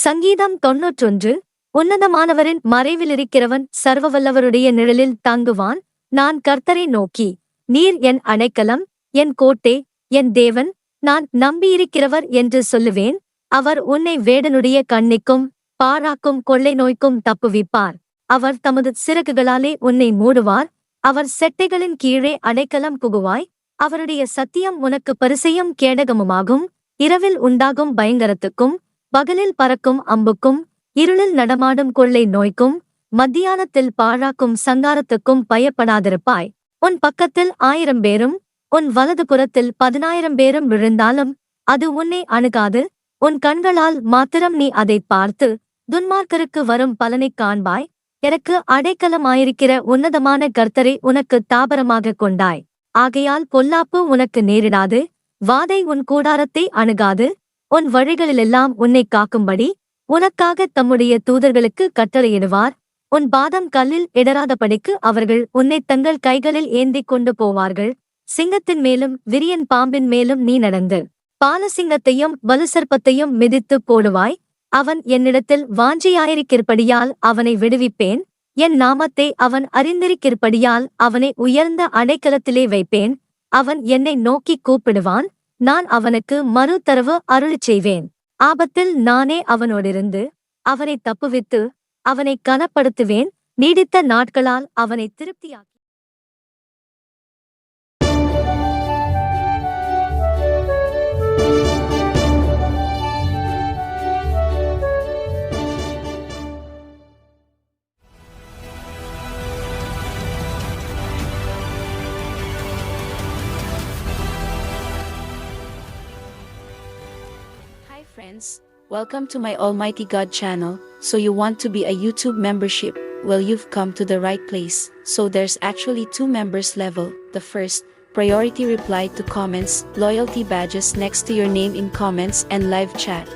சங்கீதம் 91. உன்னதமானவரின் மறைவிலிருக்கிறவன் சர்வவல்லவருடைய நிழலில் தங்குவான். நான் கர்த்தரை நோக்கி, நீர் என் அடைக்கலம், என் கோட்டை, என் தேவன், நான் நம்பியிருக்கிறவர் என்று சொல்லுவேன். அவர் உன்னை வேடனுடைய கண்ணிக்கும் பாழாக்கும் கொள்ளை நோய்க்கும் தப்புவிப்பார். அவர் தமது சிறகுகளாலே உன்னை மூடுவார். அவர் செட்டைகளின் கீழே அடைக்கலம் புகுவாய். அவருடைய சத்தியம் உனக்கு பரிசையும் கேடகமுமாகும். இரவில் உண்டாகும் பயங்கரத்துக்கும் பகலில் பறக்கும் அம்புக்கும் இருளில் நடமாடும் கொள்ளை நோய்க்கும் மத்தியானத்தில் பாழாக்கும் சங்காரத்துக்கும் பயப்படாதிருப்பாய். உன் பக்கத்தில் 1000 பேரும் உன் வலது புறத்தில் 10,000 பேரும் விழுந்தாலும் அது உன்னை அணுகாது. உன் கண்களால் மாத்திரம் நீ அதைப் பார்த்து துன்மார்க்கருக்கு வரும் பலனைக் காண்பாய். எனக்கு அடைக்கலமாயிருக்கிற உன்னதமான கர்த்தரை உனக்கு தாபரமாகக் கொண்டாய். ஆகையால் பொல்லாப்பு உனக்கு நேரிடாது. வாதை உன் கூடாரத்தை அணுகாது. உன் வழிகளிலெல்லாம் உன்னைக் காக்கும்படி உனக்காகத் தம்முடைய தூதர்களுக்கு கட்டளையிடுவார். உன் பாதம் கல்லில் இடராதபடிக்கு அவர்கள் உன்னைத் தங்கள் கைகளில் ஏந்திக் கொண்டு போவார்கள். சிங்கத்தின் மேலும் விரியன் பாம்பின் மேலும் நீ நடந்து பாலசிங்கத்தையும் வலுசர்ப்பத்தையும் மிதித்துப் போடுவாய். அவன் என்னிடத்தில் வாஞ்சையாயிருக்கிறபடியால் அவனை விடுவிப்பேன். என் நாமத்தை அவன் அறிந்திருக்கிறபடியால் அவனை உயர்ந்த அடைக்கலத்திலே வைப்பேன். அவன் என்னை நோக்கிக் கூப்பிடுவான், நான் அவனுக்கு மறுதரவு அருளிச் செய்வேன். ஆபத்தில் நானே அவனோடிருந்து அவனைத் தப்புவித்து அவனைக் கனப்படுத்துவேன். நீடித்த நாட்களால் அவனைத் திருப்தியாக்கி Hi friends, welcome to my Almighty God channel. So you want to be a YouTube membership? Well, you've come to the right place. So there's actually 2 members level. The first, priority reply to comments, loyalty badges next to your name in comments and live chat.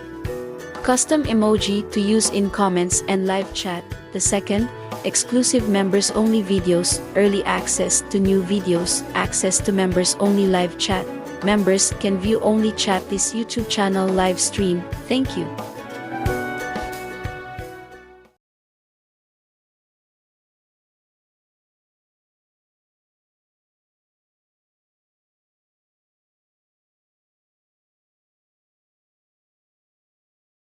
Custom emoji to use in comments and live chat. The second, exclusive members only videos, early access to new videos, access to members only live chat. Members can view only chat this YouTube channel live stream. Thank you.